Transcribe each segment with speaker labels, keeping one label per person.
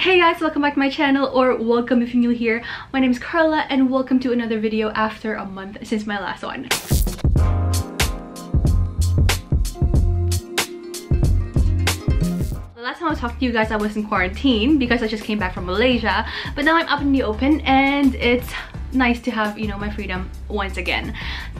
Speaker 1: Hey guys, welcome back to my channel, or welcome if you're new here. My name is Carla and welcome to another video after a month since my last one. The last time I was talking to you guys I was in quarantine because I just came back from Malaysia, but now I'm up in the open and it's nice to have, you know, my freedom once again.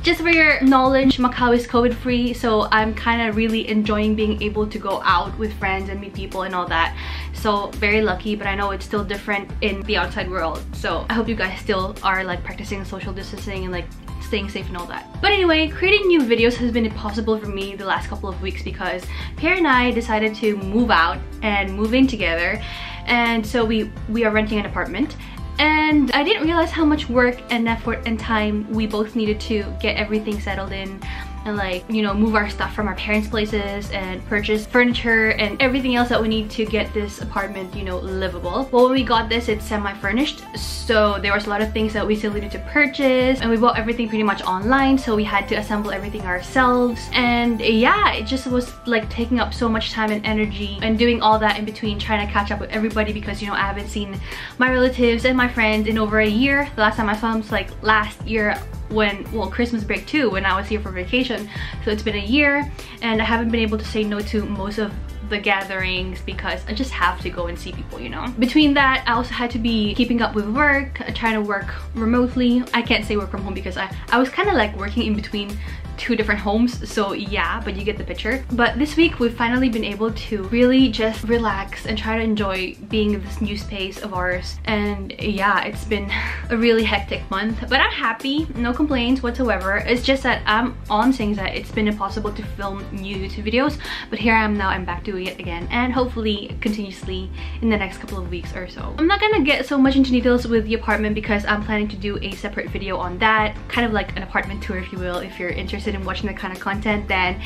Speaker 1: Just for your knowledge, Macau is COVID free, so I'm kind of really enjoying being able to go out with friends and meet people and all that. So very lucky, but I know it's still different in the outside world. So I hope you guys still are like practicing social distancing and like staying safe and all that. But anyway, creating new videos has been impossible for me the last couple of weeks because Pierre and I decided to move out and move in together, and so we are renting an apartment. And I didn't realize how much work and effort and time we both needed to get everything settled in and, like, you know, move our stuff from our parents' places and purchase furniture and everything else that we need to get this apartment, you know, livable. Well, when we got this, it's semi-furnished, so there was a lot of things that we still needed to purchase, and we bought everything pretty much online, so we had to assemble everything ourselves. And yeah, it just was like taking up so much time and energy, and doing all that in between trying to catch up with everybody because, you know, I haven't seen my relatives and my friends in over a year. The last time I saw them was like last year when, well, Christmas break too, when I was here for vacation. So it's been a year and I haven't been able to say no to most of the gatherings because I just have to go and see people, you know. Between that, I also had to be keeping up with work, trying to work remotely. I can't say work from home because I was kind of like working in between two different homes, so yeah, but you get the picture. But this week we've finally been able to really just relax and try to enjoy being in this new space of ours. And yeah, it's been a really hectic month, but I'm happy, no complaints whatsoever. It's just that I'm on things that it's been impossible to film new YouTube videos, but here I am now, I'm back doing it again, and hopefully continuously in the next couple of weeks or so. I'm not gonna get so much into details with the apartment because I'm planning to do a separate video on that, kind of like an apartment tour if you will. If you're interested in watching that kind of content, then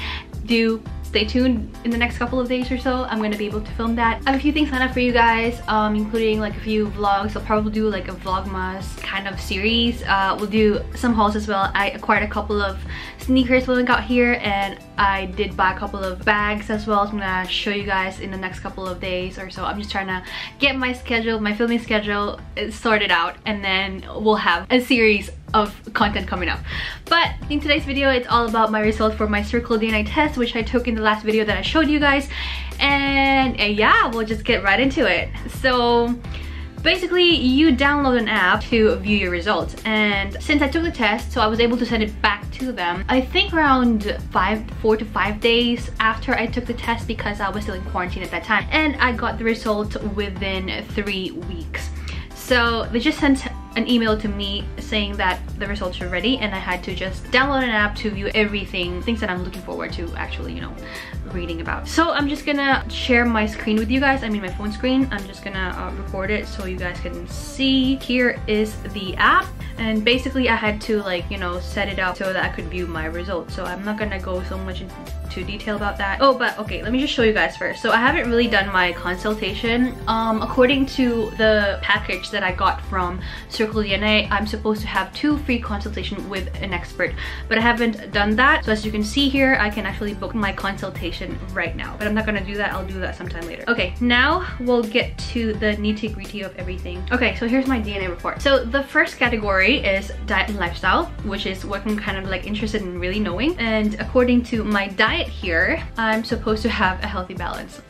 Speaker 1: do stay tuned. In the next couple of days or so I'm going to be able to film that. I have a few things lined up for you guys, including like a few vlogs. I'll probably do like a vlogmas kind of series. We'll do some hauls as well. I acquired a couple of sneakers when I got here, and I did buy a couple of bags as well. So I'm gonna show you guys in the next couple of days or so. I'm just trying to get my schedule, my filming schedule sorted out, and then we'll have a series of content coming up. But in today's video, it's all about my result for my CircleDNA test, which I took in the last video that I showed you guys. And yeah, we'll just get right into it. So basically, you download an app to view your results, and since I took the test, so I was able to send it back to them I think around 4 to 5 days after I took the test because I was still in quarantine at that time, and I got the result within 3 weeks. So they just sent an email to me saying that the results are ready, and I had to just download an app to view everything, things that I'm looking forward to actually, you know, reading about. So I'm just gonna share my screen with you guys, I mean my phone screen. I'm just gonna record it so you guys can see. Here is the app, and basically I had to, like, you know, set it up so that I could view my results. So I'm not gonna go so much into detail about that. Oh, but okay, let me just show you guys first. So I haven't really done my consultation. According to the package that I got from CircleDNA, I'm supposed to have 2 free consultations with an expert, but I haven't done that. So as you can see here, I can actually book my consultation right now, but I'm not gonna do that. I'll do that sometime later. Okay, now we'll get to the nitty-gritty of everything. Okay, so here's my DNA report. So the first category is diet and lifestyle, which is what I'm kind of like interested in really knowing. And according to my diet here, I'm supposed to have a healthy balance.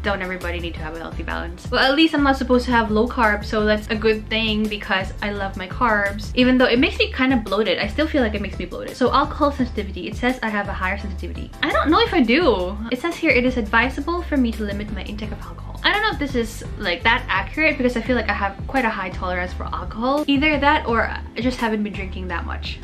Speaker 1: Don't everybody need to have a healthy balance? Well, at least I'm not supposed to have low carb, so that's a good thing because I love my carbs. Even though it makes me kind of bloated, I still feel like it makes me bloated. So alcohol sensitivity, it says I have a higher sensitivity. I don't know if I do. It says here it is advisable for me to limit my intake of alcohol. I don't know if this is like that accurate because I feel like I have quite a high tolerance for alcohol. Either that or I just haven't been drinking that much.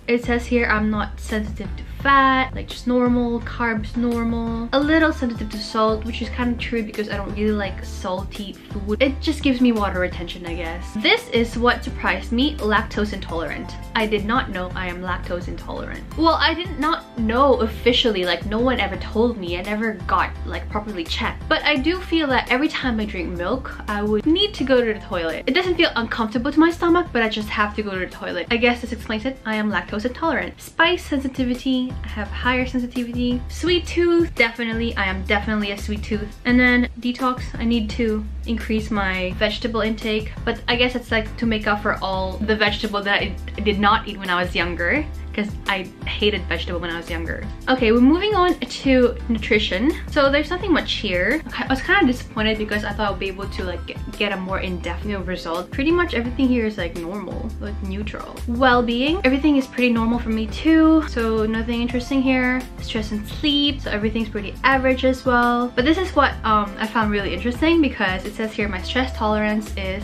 Speaker 1: It says here I'm not sensitive to fat, like just normal, carbs normal, a little sensitive to salt, which is kind of true because I don't really like salty food. It just gives me water retention, I guess. This is what surprised me, lactose intolerant. I did not know I am lactose intolerant. Well, I did not know officially, like no one ever told me. I never got like properly checked. But I do feel that every time I drink milk, I would need to go to the toilet. It doesn't feel uncomfortable to my stomach, but I just have to go to the toilet. I guess this explains it. I am lactose intolerant. Spice sensitivity, I have higher sensitivity. Sweet tooth, definitely. I am definitely a sweet tooth. And then detox, I need to increase my vegetable intake, but I guess it's like to make up for all the vegetable that I did not eat when I was younger, because I hated vegetable when I was younger. Okay, we're moving on to nutrition. So there's nothing much here. I was kind of disappointed because I thought I would be able to like get a more in-depth result. Pretty much everything here is like normal, like neutral. Well-being, everything is pretty normal for me too, so nothing interesting here. Stress and sleep, so everything's pretty average as well. But this is what I found really interesting, because it says here my stress tolerance is,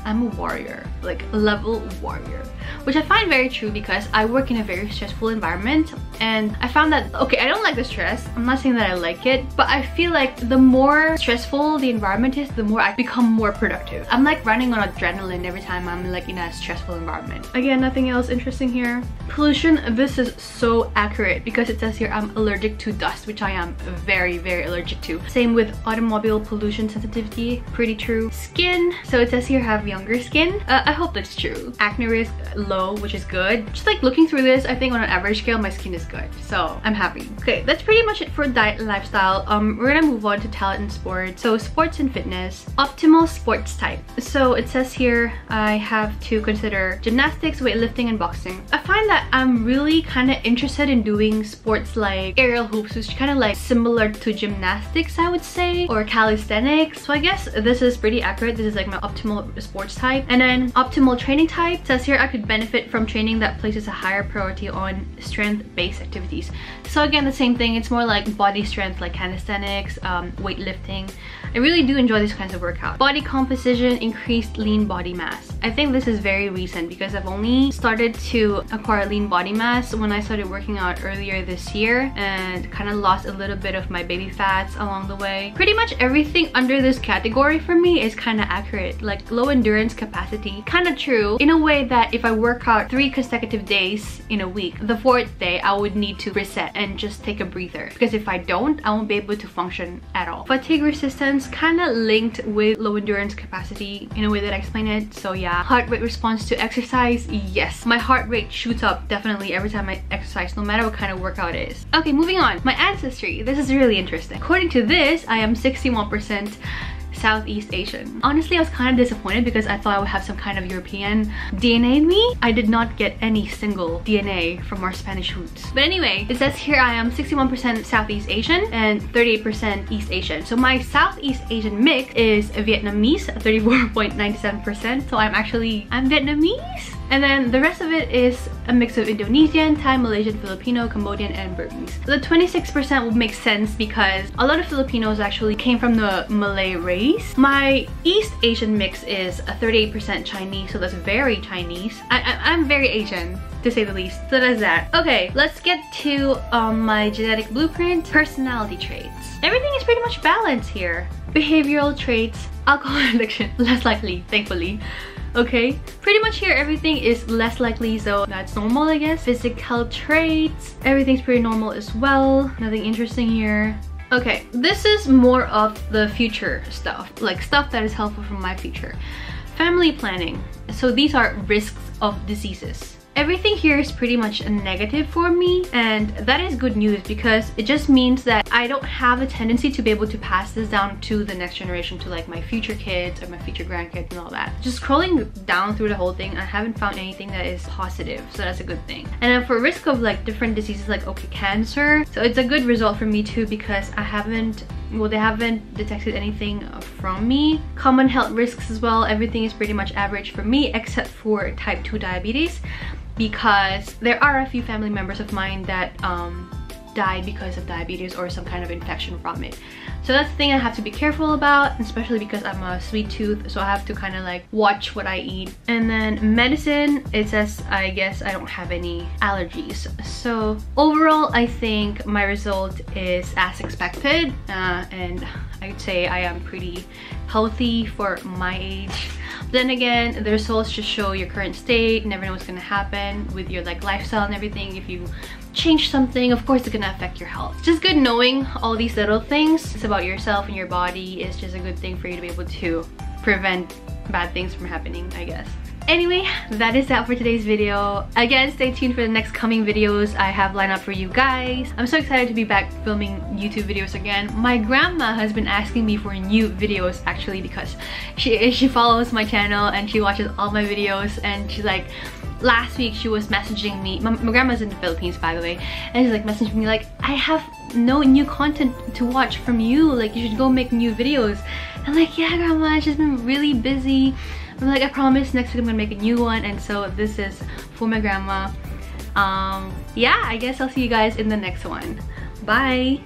Speaker 1: I'm a warrior, like level warrior, which I find very true because I work in a very stressful environment, and I found that, okay, I don't like the stress. I'm not saying that I like it, but I feel like the more stressful the environment is, the more I become more productive. I'm like running on adrenaline every time I'm like in a stressful environment. Again, nothing else interesting here. Pollution, this is so accurate because it says here I'm allergic to dust, which I am very, very allergic to. Same with automobile pollution sensitivity, pretty true. Skin, so it says here I have younger skin. I hope that's true. Acne risk, low, which is good. Just like looking through this, I think on an average scale my skin is good, so I'm happy. Okay, that's pretty much it for diet and lifestyle. We're gonna move on to talent and sports. So sports and fitness, optimal sports type. So it says here I have to consider gymnastics, weightlifting, and boxing. I find that I'm really kind of interested in doing sports like aerial hoops, which is kind of like similar to gymnastics, I would say, or calisthenics. So I guess this is pretty accurate. This is like my optimal sports type. And then optimal training type, says here I could benefit from training that places a higher priority on strength-based activities. So again, the same thing. It's more like body strength, like calisthenics, weightlifting. I really do enjoy these kinds of workouts. Body composition, increased lean body mass. I think this is very recent because I've only started to acquire lean body mass when I started working out earlier this year, and kind of lost a little bit of my baby fats along the way. Pretty much everything under this category for me is kind of accurate. Like low endurance capacity, kind of true in a way that if I work out 3 consecutive days in a week, the 4th day I would need to reset and just take a breather, because if I don't, I won't be able to function at all. Fatigue resistance, kind of linked with low endurance capacity in a way that I explain it. So yeah, heart rate response to exercise, yes, my heart rate shoots up definitely every time I exercise, no matter what kind of workout it is. Okay, moving on. My ancestry, this is really interesting. According to this, I am 61% Southeast Asian. Honestly, I was kind of disappointed because I thought I would have some kind of European DNA in me. I did not get any single DNA from our Spanish roots. But anyway, it says here I am 61% Southeast Asian and 38% East Asian. So my Southeast Asian mix is Vietnamese, 34.97%. So I'm Vietnamese. And then the rest of it is a mix of Indonesian, Thai, Malaysian, Filipino, Cambodian, and Burmese. The 26% would make sense because a lot of Filipinos actually came from the Malay race. My East Asian mix is a 38% Chinese, so that's very Chinese. I'm very Asian, to say the least. So that's that. Okay, let's get to my genetic blueprint. Personality traits. Everything is pretty much balanced here. Behavioral traits, alcohol addiction, less likely, thankfully. Okay, pretty much here everything is less likely, so that's normal, I guess. Physical traits, everything's pretty normal as well. Nothing interesting here. Okay, this is more of the future stuff, like stuff that is helpful for my future. Family planning. So these are risks of diseases. Everything here is pretty much a negative for me, and that is good news because it just means that I don't have a tendency to be able to pass this down to the next generation, to like my future kids or my future grandkids and all that. Just scrolling down through the whole thing, I haven't found anything that is positive, so that's a good thing. And then for risk of like different diseases, like okay, cancer, so it's a good result for me too because they haven't detected anything from me. Common health risks as well, everything is pretty much average for me except for type 2 diabetes, because there are a few family members of mine that died because of diabetes or some kind of infection from it. So that's the thing I have to be careful about, especially because I'm a sweet tooth, so I have to kind of like watch what I eat. And then medicine, it says I guess I don't have any allergies. So overall, I think my result is as expected, and I'd say I am pretty healthy for my age. Then again, the results just show your current state. You never know what's gonna happen with your like lifestyle and everything. If you change something, of course it's gonna affect your health. Just good knowing all these little things. It's about yourself and your body. Is just a good thing for you to be able to prevent bad things from happening, I guess. Anyway, that is that for today's video. Again, stay tuned for the next coming videos I have lined up for you guys. I'm so excited to be back filming YouTube videos again. My grandma has been asking me for new videos actually, because she follows my channel and she watches all my videos, and she's like, last week she was messaging me. My grandma's in the Philippines, by the way, and she's like messaging me like, I have no new content to watch from you, like you should go make new videos. I'm like, yeah grandma, it's just been really busy. I'm like, I promise next week I'm gonna make a new one. And so this is for my grandma. Yeah, I guess I'll see you guys in the next one. Bye.